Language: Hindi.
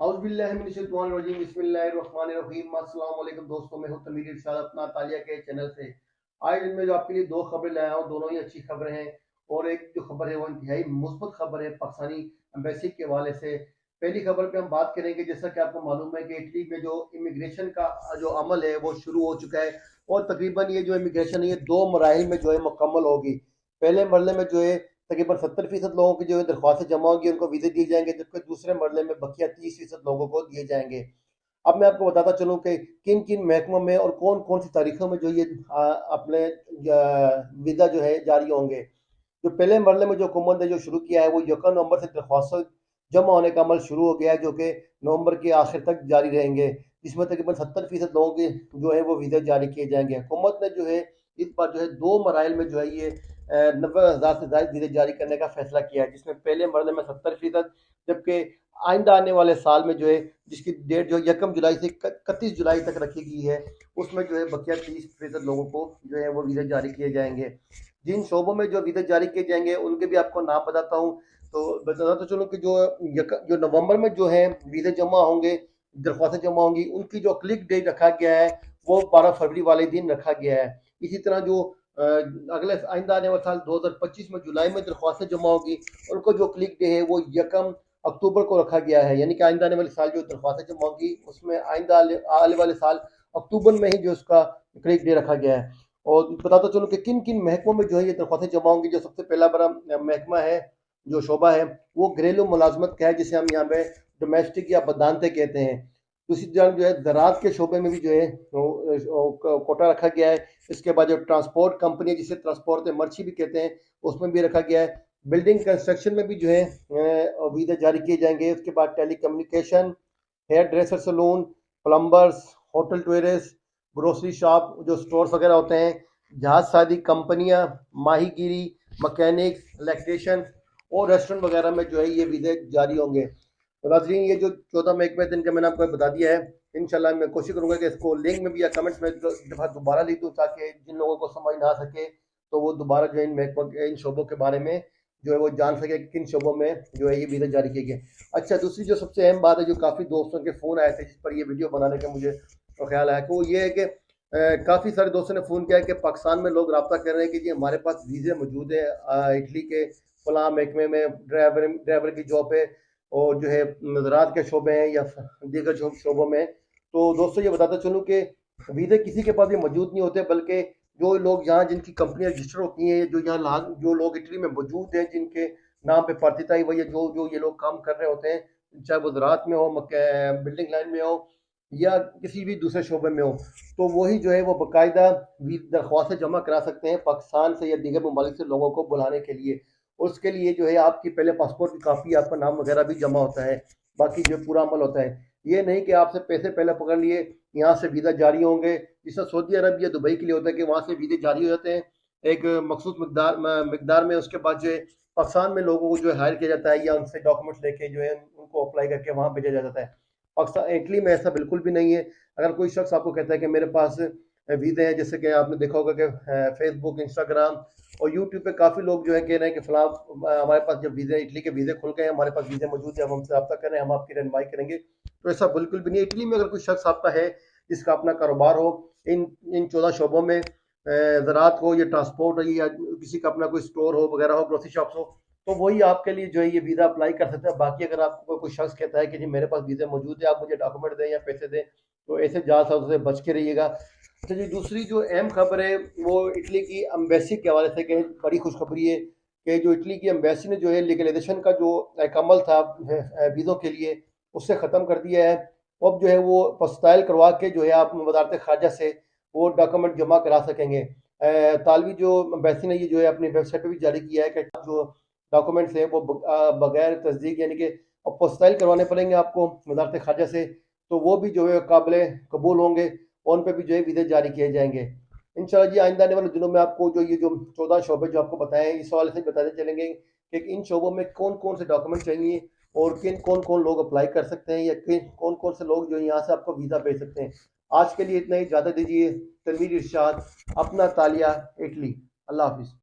बिस्मिल्लाहिर्रहमानिर्रहीम। अस्सलाम वालेकुम दोस्तों, मैं हूं तमीर इरशाद अपना तालिया के चैनल से। आज दिन में जो आपके लिए दो खबरें लाया हूं, दोनों ही अच्छी खबरें हैं। और एक जो खबर है वो इंतहाई मुस्बत खबर है पाकिस्तानी एम्बेसी के हवाले से। पहली खबर पे हम बात करेंगे, जैसा कि आपको मालूम है कि इटली में जो इमिग्रेशन का जो अमल है वो शुरू हो चुका है। और तकरीबन ये जो इमिग्रेशन है ये दो मराहिल में जो है मुकम्मल होगी। पहले मरले में जो है तकरीबन 70% लोगों की जो है दरख्वास्तें जमा होंगी, उनको वीज़े दिए जाएंगे, जबकि दूसरे मरले में बकिया 30% लोगों को दिए जाएंगे। अब मैं आपको बताता चलूँ कि किन किन महकमों में और कौन कौन सी तारीखों में जो ये अपने वीज़ा जो है जारी होंगे। जो पहले मरले में जो हुकूमत ने जो शुरू किया है वो 1 नवंबर से दरख्वास्त जमा होने का अमल शुरू हो गया है, जो कि नवंबर के आखिर तक जारी रहेंगे, जिसमें तकरीबन 70% लोगों के जो है वो वीज़ा जारी किए जाएंगे। हुकूमत ने जो है इस बार जो है दो मराइल में जो है ये 90,000 से ज्यादा वीज़े जारी करने का फैसला किया है, जिसमें पहले मरले में 70%, जबकि आइंदा आने वाले साल में जो है जिसकी डेट जो 1 जुलाई से 31 जुलाई तक रखी गई है, उसमें जो है बकिया 30% लोगों को जो है वो वीज़ा जारी किए जाएंगे। जिन शोबों में जो वीज़े जारी किए जाएंगे उनके भी आपको नाम बताता हूँ। तो बताता तो चलो कि जो नवंबर में जो है वीज़े जमा होंगे, दरख्वास्तें जमा होंगी, उनकी जो क्लिक डेट रखा गया है वो 12 फरवरी वाले दिन रखा गया है। इसी तरह जो अगले आइंदा आने वाले साल 2025 में जुलाई में दरख्वास्तें जमा होगी, उनको जो क्लिक डे है वो 1 अक्टूबर को रखा गया है। यानी कि आइंदा आने वाले साल जो दरख्वास्तें जमा होंगी उसमें आइंदा आने वाले साल अक्टूबर में ही जो उसका क्लिक डे रखा गया है। और बताता चलूँ कि किन किन महकमों में जो है ये दरख्वास्तें जमा होंगी। जो सबसे पहला बड़ा महकमा है, जो शोबा है, वो घरेलू मुलाजमत का है, जिसे हम यहाँ पे डोमेस्टिक या बदानते कहते हैं। दूसरी तरफ जो है ज़राअत के शोबे में भी जो है कोटा रखा गया है। इसके बाद जो ट्रांसपोर्ट कंपनी है, जिसे ट्रांसपोर्ट मर्ची भी कहते हैं, उसमें भी रखा गया है। बिल्डिंग कंस्ट्रक्शन में भी जो है वीज़ा जारी किए जाएंगे। उसके बाद telecommunication, hair dresser salon, plumbers, hotel tourist, grocery shop जो स्टोर्स वगैरह होते हैं, जहाज साजी कंपनियां, माहीगीरी, मैकेनिक्स, इलेक्ट्रिशियन और रेस्टोरेंट वगैरह में जो है ये वीज़े जारी होंगे। तो नाज़रीन, ये जो 14 महकमे थे इनका मैंने आपको बता दिया है। इंशाल्लाह मैं कोशिश करूंगा कि इसको लिंक में भी या कमेंट्स में एक दफ़ा दोबारा लिख दूँ, ताकि जिन लोगों को समझ ना सके तो वो दोबारा जो है इन महकमों इन शोबों के बारे में जो है वो जान सके कि किन शोबों में जो है ये वीज़ा जारी किए गए। अच्छा, दूसरी जो सबसे अहम बात है, जो काफ़ी दोस्तों के फ़ोन आए थे जिस पर ये वीडियो बनाने का मुझे ख्याल आया, कि वो ये है कि काफ़ी सारे दोस्तों ने फ़ोन किया है कि पाकिस्तान में लोग रब्ता कर रहे हैं कि जी हमारे पास वीज़े मौजूद है इटली के फलां महकमे में ड्राइवर की जॉब है, और जो है ज़राअत के शोबे हैं या दीगर शोबों में। तो दोस्तों, ये बताता चलूँ कि वीज़े किसी के पास भी मौजूद नहीं होते, बल्कि जो लोग यहाँ जिनकी कंपनियाँ रजिस्टर होती हैं, जो यहाँ जो लोग इटली में मौजूद हैं, जिनके नाम पे पात्रताई वही जो जो ये लोग काम कर रहे होते हैं, चाहे वो ज़राअत में हो, बिल्डिंग लाइन में हो, या किसी भी दूसरे शोबे में हो, तो वही जो है वो बाकायदा दरख्वास्तें जमा करा सकते हैं पाकिस्तान से या दीगर ममालिक से लोगों को बुलाने के लिए। उसके लिए जो है आपकी पहले पासपोर्ट की कापी, आपका नाम वगैरह भी जमा होता है, बाकी जो पूरा अमल होता है। ये नहीं कि आपसे पैसे पहले पकड़ लिए, यहाँ से वीज़ा जारी होंगे, जिससे सऊदी अरब या दुबई के लिए होता है कि वहाँ से वीज़े जारी हो जाते हैं एक मखसूस मकदार में। उसके बाद जो है पाकिस्तान में लोगों को जो है हायर किया जाता है, या उनसे डॉक्यूमेंट्स लेके जो है उनको अप्लाई करके वहाँ भेजा जाता है। पाकिस्तान इटली में ऐसा बिल्कुल भी नहीं है। अगर कोई शख्स आपको कहता है कि मेरे पास वीज़े हैं, जैसे कि आपने देखा होगा कि फेसबुक, इंस्टाग्राम और यूट्यूब पे काफ़ी लोग जो है कह रहे हैं कि फलां हमारे पास जब वीज़े इटली के वीज़े खुल गए हैं, हमारे पास वीज़े मौजूद है, अब हमसे रब्ता करें, हम आपकी रहनुमाई करेंगे। तो ऐसा बिल्कुल भी नहीं है। इटली में अगर कोई शख्स आपका है जिसका अपना कारोबार हो इन इन 14 शोबों में, ज़राअत हो या ट्रांसपोर्ट हो या किसी का अपना कोई स्टोर हो वगैरह हो, ग्रोसरी शॉप्स हो, तो वही आपके लिए जो है ये वीज़ा अप्लाई कर सकते हैं। बाकी अगर आपको कोई शख्स कहता है कि जी मेरे पास वीज़ा मौजूद है, आप मुझे डॉक्यूमेंट दें या पैसे दें, तो ऐसे जालसाज़ों से बच के रहिएगा। अच्छा जी, दूसरी जो अहम खबर है वो इटली की एम्बेसी के हवाले से, कि बड़ी खुशखबरी है कि जो इटली की एम्बेसी ने जो है लीगलाइजेशन का जो एक अमल था वीज़ों के लिए, उससे ख़त्म कर दिया है। अब जो है वो पस्ताइल करवा के जो है आप वजारत ख़ारजा से वो डॉक्यूमेंट जमा करा सकेंगे। तालवी जो एम्बेसी ने ये जो है अपनी वेबसाइट पर भी जारी किया है कि जो डॉक्यूमेंट्स हैं वो बगैर तस्दीक, यानी कि पस्ताइल करवाने पड़ेंगे आपको वजारत ख़ारजा से, तो वो भी जो है काबिल कबूल होंगे, और उन पर भी जो है वीज़े जारी किए जाएंगे। इंशाल्लाह जी, आइंदा आने वाले दिनों में आपको जो 14 शोबे जो आपको बताएं, इस हवाले से बताते चलेंगे कि इन शोबों में कौन कौन से डॉक्यूमेंट चाहिए, और किन कौन कौन लोग अप्लाई कर सकते हैं, या किन कौन कौन से लोग जो यहाँ से आपको वीज़ा भेज सकते हैं। आज के लिए इतना ही, इजाज़त दीजिए। तनवीर इरशाद, अपना तालिया, इटली। अल्लाह हाफिज़।